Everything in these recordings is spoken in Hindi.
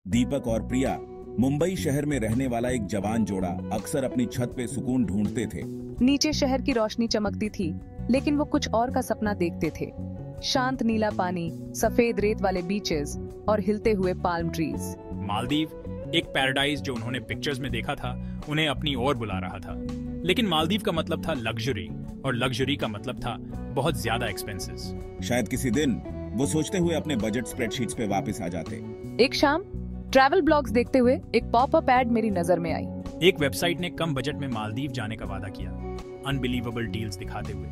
दीपक और प्रिया मुंबई शहर में रहने वाला एक जवान जोड़ा अक्सर अपनी छत पे सुकून ढूंढते थे। नीचे शहर की रोशनी चमकती थी, लेकिन वो कुछ और का सपना देखते थे। शांत नीला पानी, सफेद रेत वाले बीचेस और हिलते हुए पाल्म ट्रीज। मालदीव एक पैराडाइज जो उन्होंने पिक्चर्स में देखा था उन्हें अपनी ओर बुला रहा था। लेकिन मालदीव का मतलब था लग्जरी, और लग्जरी का मतलब था बहुत ज्यादा एक्सपेंसेस। शायद किसी दिन वो सोचते हुए अपने बजट स्प्रेडशीट्स पे वापस आ जाते। एक शाम ट्रैवल ब्लॉग्स देखते हुए एक पॉपअप एड मेरी नजर में आई। एक वेबसाइट ने कम बजट में मालदीव जाने का वादा किया, अनबिलीवेबल डील्स दिखाते हुए।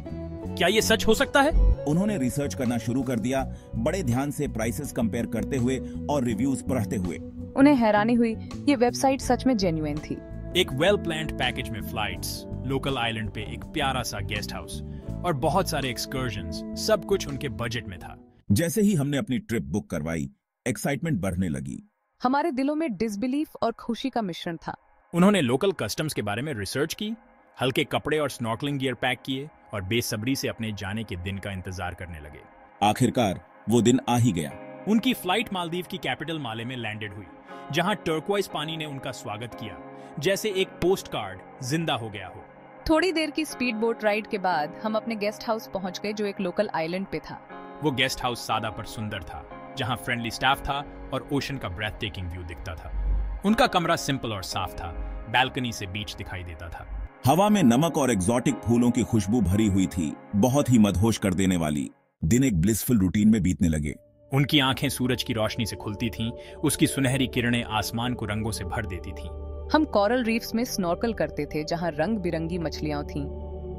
क्या ये सच हो सकता है? उन्होंने रिसर्च करना शुरू कर दिया, बड़े ध्यान से प्राइसेस कंपेयर करते हुए और रिव्यूज पढ़ते हुए। उन्हें हैरानी हुई, ये वेबसाइट सच में जेन्युइन थी। एक वेल प्लान्ड पैकेज में फ्लाइट्स, लोकल आइलैंड पे एक प्यारा सा गेस्ट हाउस और बहुत सारे एक्सकर्जन्स, सब कुछ उनके बजट में था। जैसे ही हमने अपनी ट्रिप बुक करवाई, एक्साइटमेंट बढ़ने लगी। हमारे दिलों में डिसबिलीफ और खुशी का मिश्रण था। उन्होंने लोकल कस्टम्स के बारे में रिसर्च की, हल्के कपड़े और स्नॉर्कलिंग गियर पैक किए और बेसब्री से अपने जाने के दिन का इंतजार करने लगे। आखिरकार वो दिन आ ही गया। उनकी फ्लाइट मालदीव की कैपिटल माले में लैंडेड हुई, जहां टर्क्वाइज पानी ने उनका स्वागत किया, जैसे एक पोस्ट कार्ड जिंदा हो गया हो। थोड़ी देर की स्पीड बोट राइड के बाद हम अपने गेस्ट हाउस पहुंच गए, जो एक लोकल आइलैंड पे था। वो गेस्ट हाउस सादा पर सुंदर था, जहां फ्रेंडली स्टाफ था और ओशन का ब्रेथ टेकिंग व्यू दिखता था। उनका कमरा सिंपल और साफ था, बैल्कनी से बीच दिखाई देता था। हवा में नमक और एग्जॉटिक फूलों की खुशबू भरी हुई थी, बहुत ही मदहोश कर देने वाली। दिन एक ब्लिसफुल रूटीन में बीतने लगे। उनकी आंखें सूरज की रोशनी से खुलती थीं, उसकी सुनहरी किरणें आसमान को रंगों से भर देती थीं। हम कोरल रीफ्स में स्नॉर्कल करते थे, जहां रंग बिरंगी मछलियां थीं।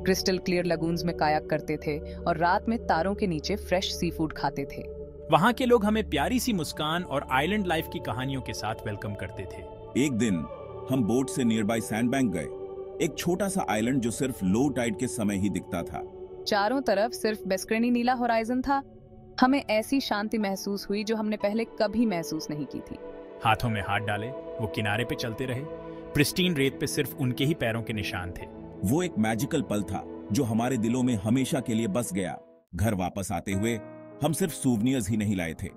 क्रिस्टल क्लियर लगून्स में कायाक करते थे और रात में तारों के नीचे फ्रेश सी फूड खाते थे। वहां के लोग हमें प्यारी सी मुस्कान और आइलैंड लाइफ की कहानियों के साथ वेलकम करते थे। एक दिन हम बोट से नियर बाय सैंडबैंक गए, एक छोटा सा आइलैंड जो सिर्फ लो टाइड के समय ही दिखता था। चारों तरफ सिर्फ बेस्क्रेनी नीला होराइजन था। हमें ऐसी शांति महसूस हुई जो हमने पहले कभी महसूस नहीं की थी। हाथों में हाथ डाले वो किनारे पे चलते रहे। प्रिस्टीन रेत पे सिर्फ उनके ही पैरों के निशान थे। वो एक मैजिकल पल था जो हमारे दिलों में हमेशा के लिए बस गया। घर वापस आते हुए हम सिर्फ सूवनियर्स ही नहीं लाए थे,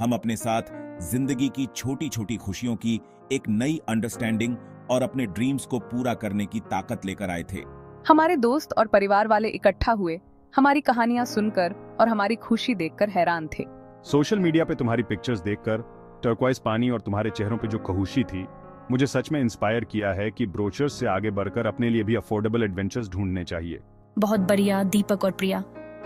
हम अपने साथ जिंदगी की छोटी छोटी खुशियों की एक नई अंडरस्टैंडिंग और अपने ड्रीम्स को पूरा करने की ताकत लेकर आए थे। हमारे दोस्त और परिवार वाले इकट्ठा हुए, हमारी कहानियां सुनकर और हमारी खुशी देखकर हैरान थे। सोशल मीडिया पे तुम्हारी पिक्चर्स देखकर, टर्क्वाइज पानी और तुम्हारे चेहरों पे जो खुशी थी, मुझे सच में इंस्पायर किया है कि ब्रोचर्स से आगे बढ़कर अपने लिए भी अफोर्डेबल एडवेंचर्स ढूंढने चाहिए। बहुत बढ़िया दीपक और प्रिया,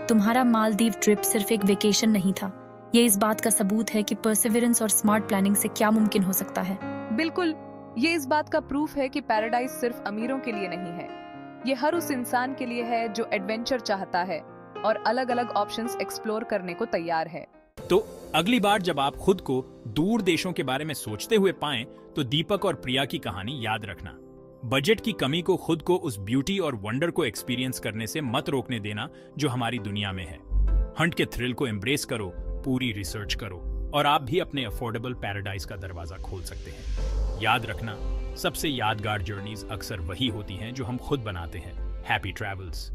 तुम्हारा मालदीव ट्रिप सिर्फ एक वेकेशन नहीं था, ये इस बात का सबूत है कि परसिवरेंस और स्मार्ट प्लानिंग से क्या मुमकिन हो सकता है। बिल्कुल, ये इस बात का प्रूफ है कि पैराडाइज सिर्फ अमीरों के लिए नहीं है, ये हर उस इंसान के लिए है जो एडवेंचर चाहता है और अलग अलग ऑप्शंस एक्सप्लोर करने को तैयार है। तो अगली बार जब आप खुद को दूर देशों के बारे में सोचते हुए पाएं, तो दीपक और प्रिया की कहानी याद रखना। बजट की कमी को खुद को उस ब्यूटी और वंडर को एक्सपीरियंस करने से मत रोकने देना जो हमारी दुनिया में है। हंट के थ्रिल को एम्ब्रेस करो, पूरी रिसर्च करो और आप भी अपने अफोर्डेबल पैराडाइज का दरवाजा खोल सकते हैं। याद रखना, सबसे यादगार जर्नीज अक्सर वही होती हैं जो हम खुद बनाते हैं। Happy travels.